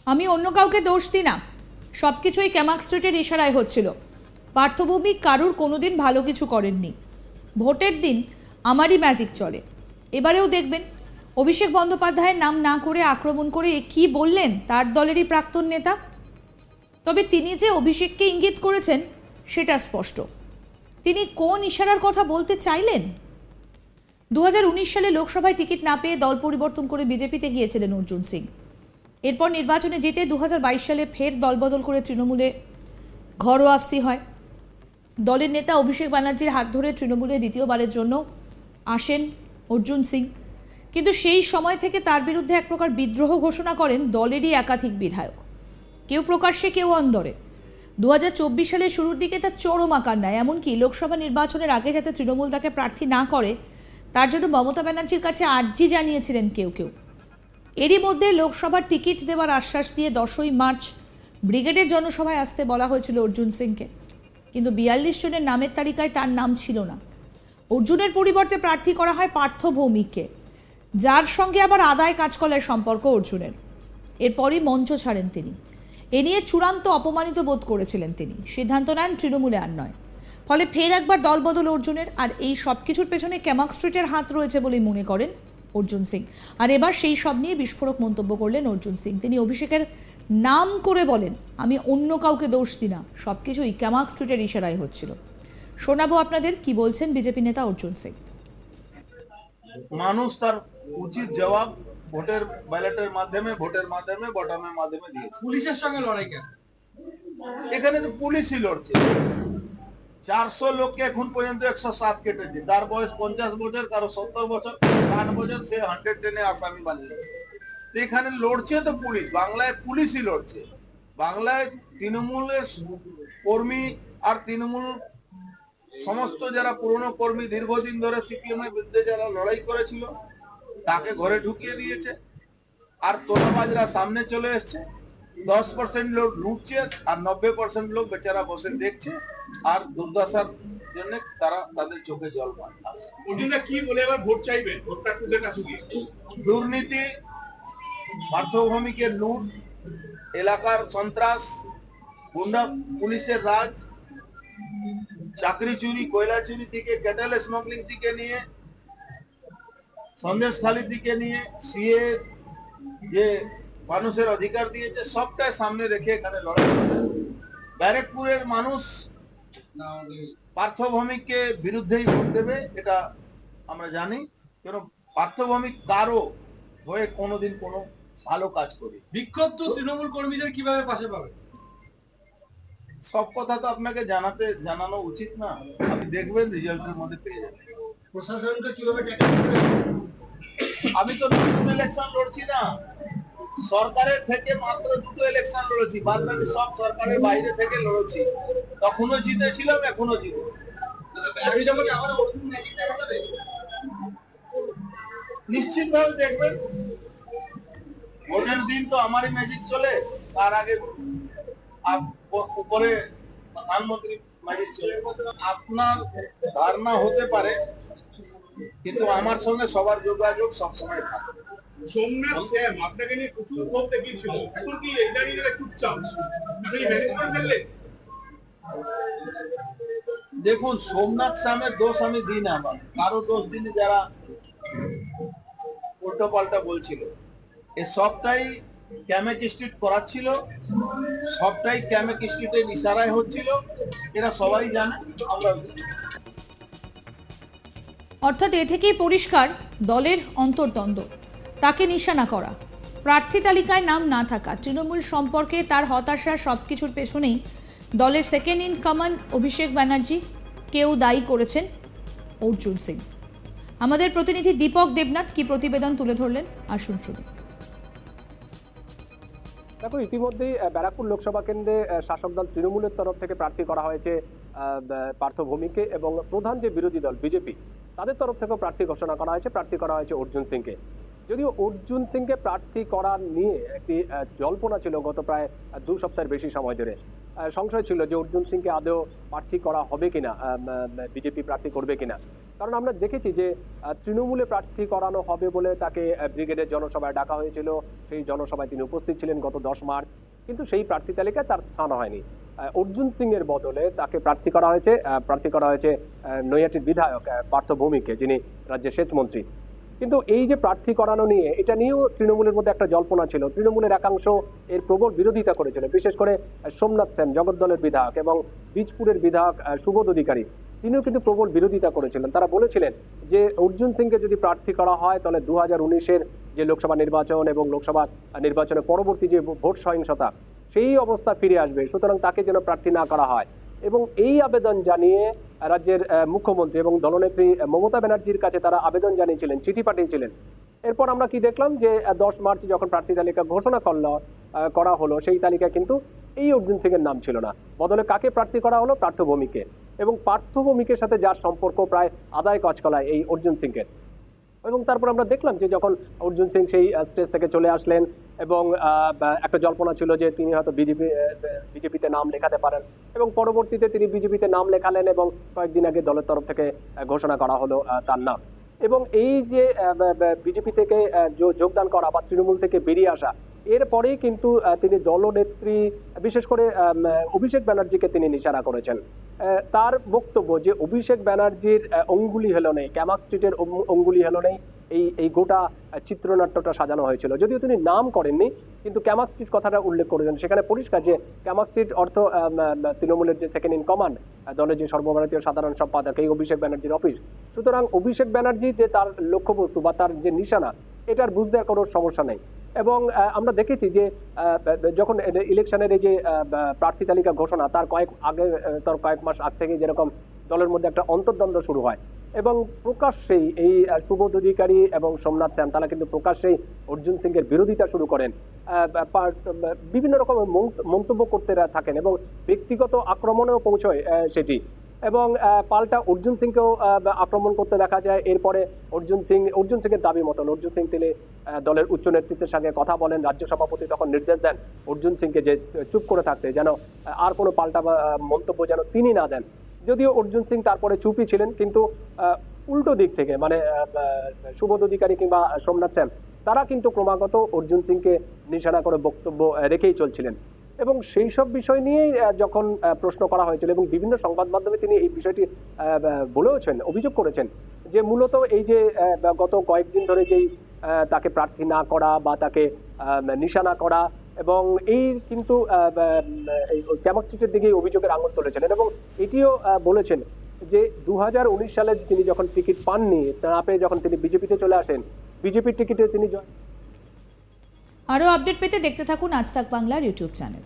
আমি অন্য কাউকে দোষ দিই না, সব কিছুই ক্যামাক স্ট্রিটের ইশারায় হচ্ছিল। পার্থভৌমিক কারুর কোনোদিন ভালো কিছু করেননি। ভোটের দিন আমারই ম্যাজিক চলে। এবারেও দেখবেন অভিষেক বন্দ্যোপাধ্যায়ের নাম না করে আক্রমণ করে কি বললেন তার দলেরই প্রাক্তন নেতা। তবে তিনি যে অভিষেককে ইঙ্গিত করেছেন সেটা স্পষ্ট। তিনি কোন ইশারার কথা বলতে চাইলেন? 2019 সালে লোকসভায় টিকিট না পেয়ে দল পরিবর্তন করে বিজেপিতে গিয়েছিলেন অর্জুন সিং। এরপর নির্বাচনে জিতে 2022 সালে ফের দলবদল করে তৃণমূলে ঘর ওয়াপসি হয়। দলের নেতা অভিষেক ব্যানার্জির হাত ধরে তৃণমূলে দ্বিতীয়বারের জন্য আসেন অর্জুন সিং। কিন্তু সেই সময় থেকে তার বিরুদ্ধে এক প্রকার বিদ্রোহ ঘোষণা করেন দলেরই একাধিক বিধায়ক, কেউ প্রকাশ্যে কেউ অন্দরে। 2024 সালের শুরুর দিকে তার চরম আকার নেয়, এমনকি লোকসভা নির্বাচনের আগে যাতে তৃণমূল তাকে প্রার্থী না করে তার জন্য মমতা ব্যানার্জির কাছে আর্জি জানিয়েছিলেন কেউ কেউ। এরই মধ্যে লোকসভার টিকিট দেওয়ার আশ্বাস দিয়ে 10ই মার্চ ব্রিগেডের জনসভায় আসতে বলা হয়েছিল অর্জুন সিংকে, কিন্তু 42 জনের নামের তালিকায় তার নাম ছিল না। অর্জুনের পরিবর্তে প্রার্থী করা হয় পার্থ ভৌমিককে, যার সঙ্গে আবার আদায় কাজকলের সম্পর্ক অর্জুনের। এরপরই মঞ্চ ছাড়েন তিনি। এ নিয়ে চূড়ান্ত অপমানিত বোধ করেছিলেন তিনি। সিদ্ধান্ত নেন তৃণমূলে আর নয়। ফলে ফের একবার দলবদল অর্জুনের। আর এই সব কিছুর পেছনে ক্যামাক স্ট্রিটের হাত রয়েছে বলেই মনে করেন অর্জুন সিং। আর এবার সেই সব নিয়ে বিস্ফোরক মন্তব্য করলেন অর্জুন সিং। তিনি অভিষেকের নাম করে বলেন, আমি অন্য কাউকে দোষ দিই না, সব কিছুই ক্যামাক স্ট্রিটের ইশারায় হচ্ছিল। শোনাবো আপনাদের কি বলছেন বিজেপি নেতা অর্জুন সিং। মানুষ তার উচিত জবাব ভোটের ব্যালটের মাধ্যমে, ভোটের মাধ্যমে, বটমের মাধ্যমে দিয়েছে। পুলিশের সঙ্গে লড়াই কেন? এখানে তো পুলিশই লড়ছে। 400 লোককে এখন পর্যন্ত 107 কেটেছে। তার বয়স 50 বছর, কারো 70 বছর, 60 বছর, সে 110 আসামি বানিয়েছে। এখানে লড়ছে তো পুলিশ, বাংলায় পুলিশই লড়ছে। বাংলায় তৃণমূলের কর্মী আর তৃণমূল সমস্ত যারা পুরনো কর্মী দীর্ঘদিন ধরে সিপিএম এর বিরুদ্ধে যারা লড়াই করেছিল তাকে ঘরে ঢুকিয়ে দিয়েছে। আর তোলাবাজরা সামনে চলে এসছে। 10% লোক লুটছে আর 90% লোক বেচারা বসে দেখছে আর দুর্দশার জন্য তারা তাদের চোখে জল আসছে। ওদিনটা কি বলে এবার ভোট চাইবে? ভোটটা খুঁজে কাছে গিয়ে দুর্নীতি, পার্থভূমিকে লুট, এলাকার সন্ত্রাস, গুন্ডা পুলিশের রাজ, চাকরি চুরি, কয়লা চুরি থেকে ক্যাটেল স্মাগলিং থেকে নিয়ে সন্দেশখালির দিকে নিয়ে সিএ যে মানুষের অধিকার দিয়েছে সবটাই সামনে রেখে এখানে লড়াই করে। ব্যারেকপুরের মানুষ পার্থভৌমিককে বিরুদ্ধেই ভোট দেবে, এটা আমরা জানি। কেন পার্থভৌমিক কারো হয়ে কোনোদিন কোনো ভালো কাজ করি। বিক্ষুব্ধ তৃণমূল কর্মীদের কিভাবে পাশে পাবে? সব কথা তো আপনাকে জানানো উচিত না। আপনি দেখবেন রেজাল্টের মধ্যে পেয়ে যাবেন। প্রশাসনকে কিভাবে ট্যাকেল করবে? আমি তো নতুন ইলেকশন লড়ছি না, সরকারের থেকে মাত্র 2টো ইলেকশন লড়েছি, বাদ বাকি সব সরকারের বাইরে থেকে লড়েছি। তখনও জিতেছিলাম, এখনো জিতবো। নিশ্চিত ভাবে দেখবেন। ভোটের দিন তো আমারই ম্যাজিক চলে, তার আগে উপরে প্রধানমন্ত্রী ম্যাজিক চলে। আপনার ধারণা হতে পারে, কিন্তু আমার সঙ্গে সবার যোগাযোগ সবসময় থাকে। সোমনাথ স্যাম আপনাকে নিয়ে প্রচুর ক্ষোভ দেখিয়েছিল, এখন কি এটা নিয়ে চুপচাপ? আপনি ম্যানেজ করে ফেললেন? দেখুন, সোমনাথ স্যামের দোষ আমি দিই না, আমার কারো দোষ দিন যারা উল্টো পাল্টা বলছিল। এ সবটাই ক্যামেক স্ট্রিট করাচ্ছিল, সবটাই ক্যামেক স্ট্রিটের ইশারায় হচ্ছিল। এরা সবাই জানে, আমরা। অর্থাৎ এ থেকেই পরিষ্কার দলের অন্তর্দ্বন্দ্ব, তাকে নিশানা করা, প্রার্থী তালিকায় নাম না থাকা, তৃণমূল সম্পর্কে তার হতাশা, সব কিছুর পেছনেই দলের second in command Abhishek Banerjee কেউ দায়ী করেছেন অর্জুন সিং। আমাদের প্রতিনিধি দীপক দেবনাথ কি প্রতিবেদন তুলে ধরলেন, আসুন শুনি। দেখো, ইতিমধ্যেই ব্যারাকপুর লোকসভা কেন্দ্রে শাসক দল তৃণমূলের তরফ থেকে প্রার্থী করা হয়েছে পার্থভৌমিককে, এবং প্রধান যে বিরোধী দল বিজেপি তাদের তরফ থেকেও প্রার্থী ঘোষণা করা হয়েছে, প্রার্থী করা হয়েছে অর্জুন সিংকে। যদিও অর্জুন সিংকে প্রার্থী করার নিয়ে একটি জল্পনা ছিল গত প্রায় 2 সপ্তাহের বেশি সময় ধরে। সংশয় ছিল যে অর্জুন সিংকে আদৌ প্রার্থী করা হবে কিনা, বিজেপি প্রার্থী করবে কিনা। কারণ আমরা দেখেছি যে তৃণমূলে প্রার্থী করানো হবে বলে তাকে ব্রিগেডের জনসভায় ডাকা হয়েছিল, সেই জনসভায় তিনি উপস্থিত ছিলেন গত 10 মার্চ, কিন্তু সেই প্রার্থী তালিকায় তার স্থান হয়নি। অর্জুন সিং এর বদলে তাকে প্রার্থী করা হয়েছে নৈহাটির বিধায়ক পার্থ ভৌমিককে, যিনি রাজ্যের সেচ মন্ত্রী। কিন্তু এই যে প্রার্থী করানো নিয়ে এটা নিয়েও তৃণমূলের মধ্যে একটা জল্পনা ছিল। তৃণমূলের একাংশ এর প্রবল বিরোধিতা করেছিল, বিশেষ করে সোমনাথ সেন জগদ্দলের বিধায়ক এবং বীজপুরের বিধায়ক সুবোধ অধিকারী, তিনিও কিন্তু প্রবল বিরোধিতা করেছিলেন। তারা বলেছিলেন যে অর্জুন সিংকে যদি প্রার্থী করা হয় তাহলে 2019-এর যে লোকসভা নির্বাচন এবং লোকসভা নির্বাচনের পরবর্তী যে ভোট সহিংসতা, সেই অবস্থা ফিরে আসবে, সুতরাং তাকে যেন প্রার্থী না করা হয়। এবং এই আবেদন জানিয়ে রাজ্যের মুখ্যমন্ত্রী এবং দলনেত্রী মমতা ব্যানার্জির কাছে তারা আবেদন জানিয়েছিলেন, চিঠি পাঠিয়েছিলেন। এরপর আমরা কি দেখলাম যে 10 মার্চ যখন প্রার্থী তালিকা ঘোষণা করা হলো, সেই তালিকায় কিন্তু এই অর্জুন সিং এর নাম ছিল না। বদলে কাকে প্রার্থী করা হলো? পার্থ ভৌমিককে। এবং পার্থ ভৌমিকের সাথে যার সম্পর্ক প্রায় আদায় কচকলায় এই অর্জুন সিংয়ের। এবং তারপর আমরা দেখলাম যে যখন অর্জুন সিং সেই স্টেজ থেকে চলে আসলেন এবং একটা জল্পনা ছিল যে তিনি হয়তো বিজেপিতে নাম লেখাতে পারেন, এবং পরবর্তীতে তিনি বিজেপিতে নাম লেখালেন এবং কয়েকদিন আগে দলের তরফ থেকে ঘোষণা করা হলো তার নাম। এবং এই যে বিজেপি থেকে যোগদান করা বা তৃণমূল থেকে বেরিয়ে আসা, এরপরেই কিন্তু তিনি দলনেত্রী বিশেষ করে অভিষেক ব্যানার্জিকে তিনি নিশানা করেছেন। তার বক্তব্য যে অভিষেক ব্যানার্জির অঙ্গুলি হেলো নেই, ক্যামাক স্ট্রিটের অঙ্গুলি হেলো নেই, এই গোটা চিত্রনাট্যটা সাজানো হয়েছিল। যদিও তিনি নাম করেননি, কিন্তু ক্যামাক স্ট্রিট কথাটা উল্লেখ করেছেন। সেখানে পরিষ্কার যে ক্যামাক স্ট্রিট অর্থ তৃণমূলের যে সেকেন্ড ইন কমান্ড, দলের যে সর্বভারতীয় সাধারণ সম্পাদক, এই অভিষেক ব্যানার্জির অফিস। সুতরাং অভিষেক ব্যানার্জি যে তার লক্ষ্যবস্তু বা তার যে নিশানা, এটার বুঝতে কোনো সমস্যা নেই। এবং আমরা দেখেছি যে যখন ইলেকশনের এই যে প্রার্থী তালিকা ঘোষণা, তার কয়েক মাস আগ থেকে যেরকম দলের মধ্যে একটা অন্তর্দ্বন্দ্ব শুরু হয়, এবং প্রকাশ্যেই এই সুবোধ অধিকারী এবং সোমনাথ সেন তারা কিন্তু প্রকাশ্যেই অর্জুন সিং এর বিরোধিতা শুরু করেন, বিভিন্ন রকমের মন্তব্য করতে থাকেন এবং ব্যক্তিগত আক্রমণেও পৌঁছয় সেটি। এবং পাল্টা অর্জুন সিংকেও আক্রমণ করতে দেখা যায়। এরপরে অর্জুন সিং এর দাবি মতন অর্জুন সিং তিনি দলের উচ্চ নেতৃত্বের সঙ্গে কথা বলেন। রাজ্য সভাপতি তখন নির্দেশ দেন অর্জুন সিংকে যে চুপ করে থাকতে, যেন আর কোনো পাল্টা মন্তব্য যেন তিনি না দেন। যদিও অর্জুন সিং তারপরে চুপই ছিলেন, কিন্তু উল্টো দিক থেকে মানে সুবোধ অধিকারী কিংবা সোমনাথ সেন তারা কিন্তু ক্রমাগত অর্জুন সিংকে নিশানা করে বক্তব্য রেখেই চলছিলেন। এবং সেই সব বিষয় নিয়েই যখন প্রশ্ন করা হয়েছিল এবং বিভিন্ন সংবাদ মাধ্যমে তিনি এই বিষয়টি বলেওছেন, অভিযোগ করেছেন যে মূলত এই যে গত কয়েকদিন ধরে যেই তাকে প্রার্থী না করা বা তাকে নিশানা করা, এবং এই কিন্তু ক্যামাক স্ট্রিটের দিকে অভিযোগের আঙুল তুলেছিলেন। এবং এটিও বলেছেন যে 2019 সালে তিনি যখন টিকিট পাননি, না পেয়ে যখন তিনি বিজেপিতে চলে আসেন, বিজেপির টিকিটে তিনি আরও আপডেট পেতে দেখতে থাকুন আজ তাক বাংলার ইউটিউব চ্যানেল।